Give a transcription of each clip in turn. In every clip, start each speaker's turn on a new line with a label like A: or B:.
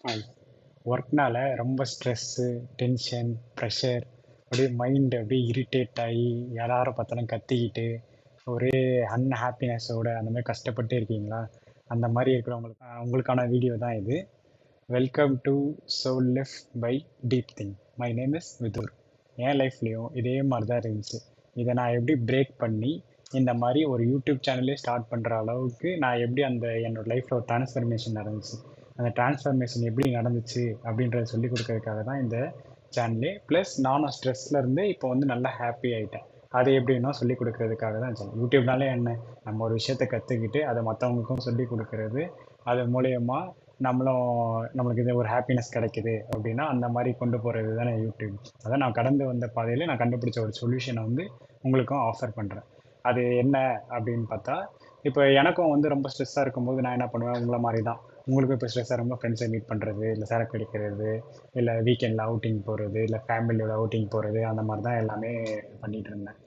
A: Hi. ஒர்க்னால ரொம்ப stress, tension, pressure அப்படியே mind அப்படியே இரிட்டேட் ஆகி யாரார பார்த்தாலும் கத்திக்கிட்டு ஒரே அன்ஹாப்பினஸோட அந்த மாதிரி கஷ்டப்பட்டு இருக்கீங்களா? அந்த மாதிரி இருக்கிறவங்களுக்கு உங்களுக்கான வீடியோ தான் இது. Welcome to soul left by deep thing. My name is Vidhur. என் லைஃப்லேயும் இதே மாதிரி தான் இருந்துச்சு. இதை நான் எப்படி பிரேக் பண்ணி இந்த மாதிரி ஒரு யூடியூப் சேனலே ஸ்டார்ட் பண்ணுற அளவுக்கு நான் எப்படி என்னோட லைஃப்பில் ஒரு டிரான்ஸ்ஃபர்மேஷன் நடந்துச்சு, அந்த டிரான்ஸ்ஃபர்மேஷன் எப்படி நடந்துச்சு அப்படின்றத சொல்லி கொடுக்கறதுக்காக தான் இந்த சேனலே. ப்ளஸ் நானும் ஸ்ட்ரெஸ்ல இருந்து இப்போ வந்து நல்லா ஹாப்பி ஆகிட்டேன். அது எப்படின்னா சொல்லி கொடுக்கறதுக்காக தான் சேனல். யூடியூப்னாலே என்ன, நம்ம ஒரு விஷயத்தை கற்றுக்கிட்டு அதை மற்றவங்களுக்கும் சொல்லி கொடுக்கறது. அது மூலயமா நம்மளும் நம்மளுக்கு இது ஒரு ஹாப்பினஸ் கிடைக்குது அப்படின்னா அந்த மாதிரி கொண்டு போகிறது தானே யூடியூப். அதான் நான் கடந்து வந்த பாதையில் நான் கண்டுபிடிச்ச ஒரு சொல்யூஷனை வந்து உங்களுக்கும் ஆஃபர் பண்ணுறேன். அது என்ன அப்படின்னு பார்த்தா, இப்போ எனக்கும் வந்து ரொம்ப ஸ்ட்ரெஸ்ஸாக இருக்கும்போது நான் என்ன பண்ணுவேன், உங்களை மாதிரி தான். உங்களுக்கு இப்போ ஸ்ட்ரெஸ்ஸாக ரொம்ப ஃப்ரெண்ட்ஸை மீட் பண்ணுறது, இல்லை சரக்கு அடிக்கிறது, இல்லை வீக்கெண்டில் அவுட்டிங் போகிறது, இல்லை ஃபேமிலியோட அவுட்டிங் போகிறது, அந்த மாதிரி தான் எல்லாமே பண்ணிகிட்டு இருந்தேன்.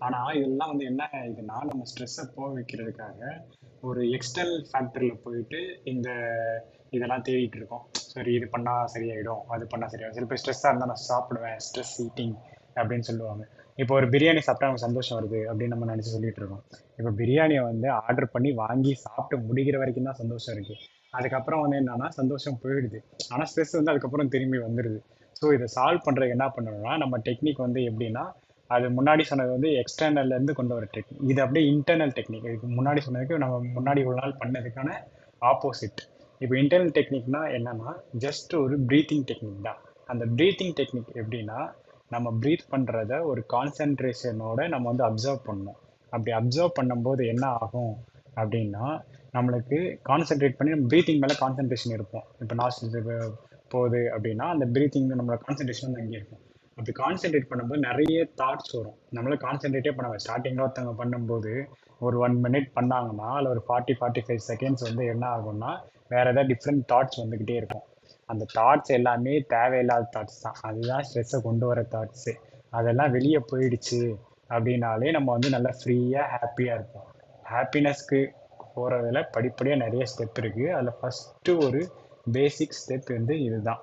A: ஆனால் இதெல்லாம் வந்து என்ன இதுன்னா, நம்ம ஸ்ட்ரெஸ்ஸை போக வைக்கிறதுக்காக ஒரு எக்ஸ்டர்னல் ஃபேக்டரியில் போயிட்டு இந்த இதெல்லாம் தேடிட்டு இருக்கோம். சரி இது பண்ணால் சரியாயிடும், அது பண்ணால் சரியாயிடும். சில பேர் ஸ்ட்ரெஸ்ஸாக இருந்தால் நான் சாப்பிடுவேன், ஸ்ட்ரெஸ் ஈட்டிங் அப்படின்னு சொல்லுவாங்க. இப்போ ஒரு பிரியாணி சாப்பிட்டா நமக்கு சந்தோஷம் வருது அப்படின்னு நம்ம நினச்சி சொல்லிட்டு இருக்கோம். இப்போ பிரியாணியை வந்து ஆர்டர் பண்ணி வாங்கி சாப்பிட்டு முடிகிற வரைக்கும் தான் சந்தோஷம் இருக்குது. அதுக்கப்புறம் வந்து என்னன்னா சந்தோஷம் போயிடுது. ஆனால் ஸ்ட்ரெஸ் வந்து அதுக்கப்புறம் திரும்பி வந்துடுது. ஸோ இதை சால்வ் பண்ணுறதுக்கு என்ன பண்ணணும்னா, நம்ம டெக்னிக் வந்து எப்படின்னா, அது முன்னாடி சொன்னது வந்து எக்ஸ்டர்னல்ல இருந்து கொண்டு வர டெக்னிக். இது அப்படியே இன்டர்னல் டெக்னிக். இதுக்கு முன்னாடி சொன்னதுக்கு நம்ம முன்னாடி ஒரு நாள் பண்ணதுக்கான ஆப்போசிட். இப்போ இன்டர்னல் டெக்னிக்னா என்னன்னா, ஜஸ்ட் ஒரு ப்ரீத்திங் டெக்னிக் தான். அந்த ப்ரீத்திங் டெக்னிக் எப்படின்னா, நம்ம ப்ரீத் பண்ணுறத ஒரு கான்சென்ட்ரேஷனோட நம்ம வந்து அப்சர்வ் பண்ணணும். அப்படி அப்சர்வ் பண்ணும்போது என்ன ஆகும் அப்படின்னா, நம்மளுக்கு கான்சென்ட்ரேட் பண்ணி நம்ம ப்ரீத்திங் மேலே கான்சென்ட்ரேஷன் இருப்போம். இப்போ நாஸ்ட்ரல் போகுது அப்படின்னா அந்த ப்ரீத்திங் நம்மளோட கான்சென்ட்ரேஷன் வந்து அங்கே இருக்கும். அப்படி கான்சென்ட்ரேட் பண்ணும்போது நிறைய தாட்ஸ் வரும். நம்மளால கான்சென்ட்ரேட்டே பண்ண ஸ்டார்டிங்கில் ஒருத்தவங்க பண்ணும்போது ஒரு 1 மினிட் பண்ணாங்கன்னா அதில் ஒரு 40-45 செகண்ட்ஸ் வந்து என்ன ஆகும்னா வேற ஏதாவது டிஃப்ரெண்ட் தாட்ஸ் வந்துக்கிட்டே இருக்கும். அந்த தாட்ஸ் எல்லாமே தேவையில்லாத தாட்ஸ் தான். அதுதான் ஸ்ட்ரெஸ்ஸை கொண்டு வர தாட்ஸு. அதெல்லாம் வெளியே போயிடுச்சு அப்படின்னாலே நம்ம வந்து நல்லா ஃப்ரீயாக ஹாப்பியாக இருப்போம். ஹாப்பினஸ்க்கு போகிறதுல படிப்படியாக நிறைய ஸ்டெப் இருக்குது. அதில் ஃபஸ்ட்டு ஒரு பேசிக் ஸ்டெப் வந்து இதுதான்.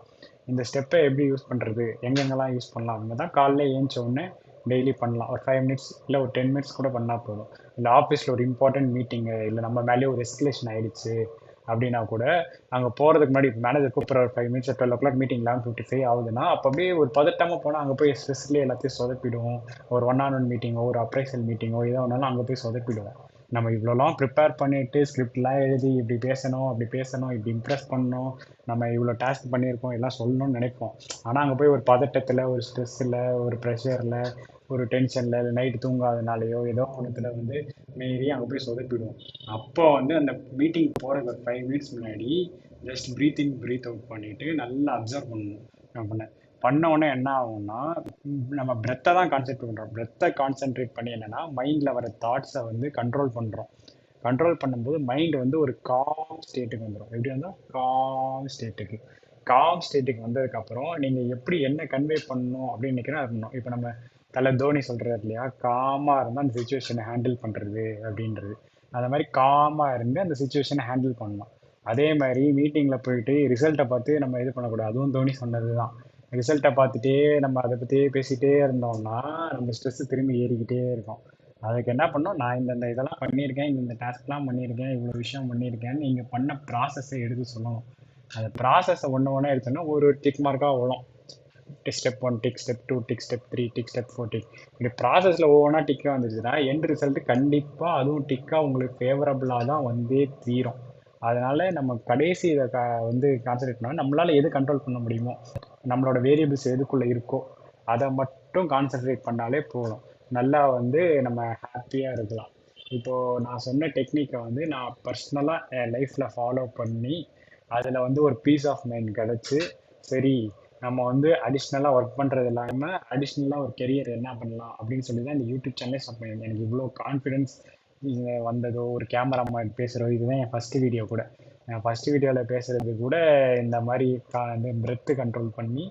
A: இந்த ஸ்டெப்பை எப்படி யூஸ் பண்ணுறது, எங்கெங்கெல்லாம் யூஸ் பண்ணலாம் அப்படின்னா தான், காலைல ஏஞ்ச உடனே டெய்லி பண்ணலாம். ஒரு 5 மினிட்ஸ் இல்லை ஒரு 10 மினிட்ஸ் கூட பண்ணால் போதும். இல்லை ஆஃபீஸில் ஒரு இம்பார்ட்டன்ட் மீட்டிங்கு, இல்லை நம்ம மேலேயே ஒரு எஸ்கலேஷன் ஆகிடுச்சு அப்படின்னா கூட, அங்கே போகிறதுக்கு முன்னாடி மேனேஜர் கூப்பிட்ற ஒரு 5 மினிட்ஸ் 12 o'clock மீட்டிங் 11:55 ஆகுதுன்னா, அப்போ அப்படியே ஒரு பதட்டமாக போனால் அங்கே போய் ஸ்ட்ரெஸ்லேயே எல்லாத்தையும் சொதப்பிடுவோம். ஒரு 1-on-1 மீட்டிங்கோ ஒரு அப்ரைசல் மீட்டிங்கோ எதோ ஒன்றாலும் அங்கே போய் சொதப்பிடுவோம். நம்ம இவ்வளோலாம் ப்ரிப்பேர் பண்ணிட்டு ஸ்கிரிப்ட்லாம் எழுதி இப்படி பேசணும் அப்படி பேசணும் இப்படி இம்ப்ரெஸ் பண்ணணும், நம்ம இவ்வளோ டாஸ்க் பண்ணியிருக்கோம் எல்லாம் சொல்லணும்னு நினைப்போம். ஆனால் அங்கே போய் ஒரு பதட்டத்தில், ஒரு ஸ்ட்ரெஸ்ஸில், ஒரு ப்ரெஷரில், ஒரு டென்ஷனில், இல்லை நைட்டு தூங்காதனாலேயோ ஏதோ ஒன்றுத்தில் வந்து மீறி அங்கே போய் சொதப்பிடுவோம். அப்போ வந்து அந்த மீட்டிங் போகிறதுக்கு ஒரு 5 மினிட்ஸ் முன்னாடி just breath in breathe out பண்ணிவிட்டு நல்லா அப்சர்வ் பண்ணணும். நான் பண்ண உடனே என்ன ஆகும்னா, நம்ம பிரெத்தை தான் கான்சென்ட்ரேட் பண்ணுறோம். பிரெத்தை கான்சென்ட்ரேட் பண்ணி என்னென்னா மைண்டில் வர தாட்ஸை வந்து கண்ட்ரோல் பண்ணுறோம். கண்ட்ரோல் பண்ணும்போது மைண்ட் வந்து ஒரு காம் ஸ்டேட்டுக்கு வந்துடும். எப்படி வந்தால் காம் ஸ்டேட்டுக்கு. காம் ஸ்டேட்டுக்கு வந்ததுக்கப்புறம் நீங்கள் எப்படி என்ன கன்வே பண்ணணும் அப்படின்னு நினைக்கிறோம் அது பண்ணணும். இப்போ நம்ம தலை தோனி சொல்கிறார் இல்லையா, காமாக இருந்தால் அந்த சுச்சுவேஷனை ஹேண்டில் பண்ணுறது அப்படின்றது. அந்த மாதிரி காமாக இருந்து அந்த சுச்சுவேஷனை ஹேண்டில் பண்ணணும். அதே மாதிரி மீட்டிங்கில் போயிட்டு ரிசல்ட்டை பார்த்து நம்ம இது பண்ணக்கூடாது. அதுவும் தோனி சொன்னது தான். ரிசல்ட்டை பார்த்துட்டே நம்ம அதை பற்றியே பேசிகிட்டே இருந்தோம்னா நம்ம ஸ்ட்ரெஸ்ஸு திரும்பி ஏறிக்கிட்டே இருக்கும். அதுக்கு என்ன பண்ணணும், நான் இந்த இதெல்லாம் பண்ணியிருக்கேன், இந்த டாஸ்க்லாம் பண்ணியிருக்கேன், இவ்வளோ விஷயம் பண்ணியிருக்கேன்னு நீங்கள் பண்ண ப்ராசஸை எடுத்து சொல்லணும். அந்த ப்ராசஸை ஒன்று ஒன்றா எடுத்தோன்னா ஒரு டிக் மார்க்காக வரும். Step 1 tick, step 2 tick, step 3 tick, step 4 tick. இப்படி ப்ராசஸில் ஒவ்வொன்றா டிக்காக வந்துருச்சுன்னா எண்ட் ரிசல்ட் கண்டிப்பாக அதுவும் டிக்காக உங்களுக்கு ஃபேவரபுளாக தான் வந்தே தீரும். அதனால நம்ம கடைசி இதை வந்து கான்சன்ட்ரேட் பண்ணால் நம்மளால் எது கண்ட்ரோல் பண்ண முடியுமோ, நம்மளோட வேரியபிள்ஸ் எதுக்குள்ளே இருக்கோ அதை மட்டும் கான்சன்ட்ரேட் பண்ணாலே போதும். நல்லா வந்து நம்ம ஹாப்பியாக இருக்கலாம். இப்போது நான் சொன்ன டெக்னிக்கை வந்து நான் பர்சனலாக என் லைஃப்பில் ஃபாலோ பண்ணி அதில் வந்து ஒரு பீஸ் ஆஃப் மைண்ட் கிடச்சி, சரி நம்ம வந்து அடிஷ்னலாக ஒர்க் பண்ணுறது இல்லாமல் அடிஷ்னலாக ஒரு கெரியர் என்ன பண்ணலாம் அப்படின்னு சொல்லி தான் இந்த யூடியூப் சேனலே ஸ்டார்ட் பண்ணியிருந்தேன். எனக்கு இவ்வளோ கான்ஃபிடென்ஸ் வந்ததோ, ஒரு கேமராமேன் பேசுகிறதோ, இதுதான் என் ஃபஸ்ட்டு வீடியோ கூட. என் ஃபஸ்ட்டு வீடியோவில் பேசுகிறது கூட இந்த மாதிரி இந்த பிரெத்து கண்ட்ரோல் பண்ணி,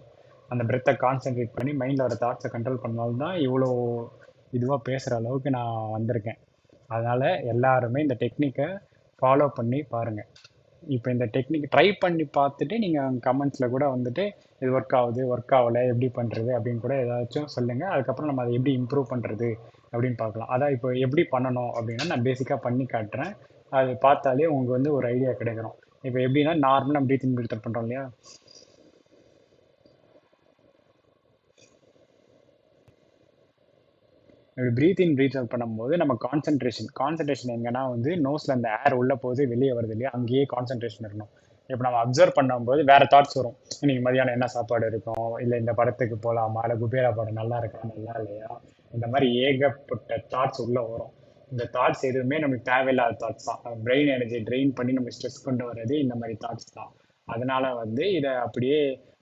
A: அந்த பிரெத்தை கான்சென்ட்ரேட் பண்ணி மைண்டில் வர தாட்ஸை கண்ட்ரோல் பண்ணாலும் தான் இவ்வளோ இதுவாக பேசுகிற அளவுக்கு நான் வந்திருக்கேன். அதனால் எல்லாருமே இந்த டெக்னிக்கை ஃபாலோ பண்ணி பாருங்கள். இப்போ இந்த டெக்னிக் ட்ரை பண்ணி பார்த்துட்டு நீங்கள் கமெண்ட்ஸில் கூட வந்துட்டு இது ஒர்க் ஆகுது ஒர்க் ஆகலை எப்படி பண்ணுறது அப்படின்னு கூட ஏதாச்சும் சொல்லுங்கள். அதுக்கப்புறம் நம்ம அதை எப்படி இம்ப்ரூவ் பண்ணுறது அப்படின்னு பார்க்கலாம். அதான் இப்போ எப்படி பண்ணணும் அப்படின்னா நான் பேசிக்காக பண்ணி காட்டுறேன். அது பார்த்தாலே உங்களுக்கு வந்து ஒரு ஐடியா கிடைக்கிறோம். இப்போ எப்படின்னா நார்மலாக ப்ரீத் இன் ப்ரீத் அவுட் பண்ணுறோம் இல்லையா? இப்படி ப்ரீத் இன் ப்ரீத் அவுட் பண்ணும்போது நம்ம கான்சன்ட்ரேஷன் எங்கன்னா வந்து நோஸில் அந்த ஏர் உள்ளே போகுது வெளியே வருது இல்லையா, அங்கேயே கான்சன்ட்ரேஷன் இருக்கணும். இப்போ நம்ம அப்சர்வ் பண்ணும்போது வேற தாட்ஸ் வரும். இன்னைக்கு மதியானம் என்ன சாப்பாடு இருக்கும், இல்லை இந்த படத்துக்கு போகலாமா, இல்லை குபேரா படம் நல்லா இருக்கா நல்லா இல்லையா, இந்த மாதிரி ஏகப்பட்ட தாட்ஸ் உள்ளே வரும். இந்த தாட்ஸ் எதுவுமே நமக்கு தேவையில்லாத தாட்ஸ் தான். பிரெயின் எனர்ஜி ட்ரெயின் பண்ணி நம்ம ஸ்ட்ரெஸ் கொண்டு வர்றது இந்த மாதிரி தாட்ஸ் தான். அதனால வந்து இதை அப்படியே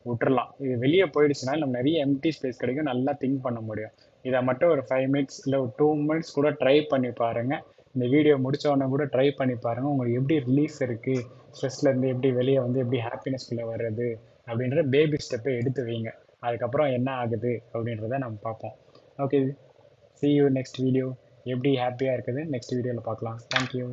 A: விட்டுறலாம். இது வெளியே போயிடுச்சுன்னா நம்ம நிறைய எம்டி ஸ்பேஸ் கிடைக்கும், நல்லா திங்க் பண்ண முடியும். இதை மட்டும் ஒரு 5 மினிட்ஸ் இல்லை ஒரு 2 மினிட்ஸ் கூட ட்ரை பண்ணி பாருங்க. இந்த வீடியோ முடிச்ச உடனே கூட ட்ரை பண்ணி பாருங்க. உங்களுக்கு எப்படி ரிலீஃப் இருக்கு, ஸ்ட்ரெஸ்ல இருந்து எப்படி வெளியே வந்து எப்படி ஹாப்பினஸ்குள்ள வர்றது அப்படின்ற பேபி ஸ்டெப்பை எடுத்து வைங்க. அதுக்கப்புறம் என்ன ஆகுது அப்படின்றத நம்ம பார்ப்போம். Okay, see you next video. எப்படி ஹாப்பியாக இருக்குது நெக்ஸ்ட் வீடியோவில் பார்க்கலாம். தேங்க்யூ.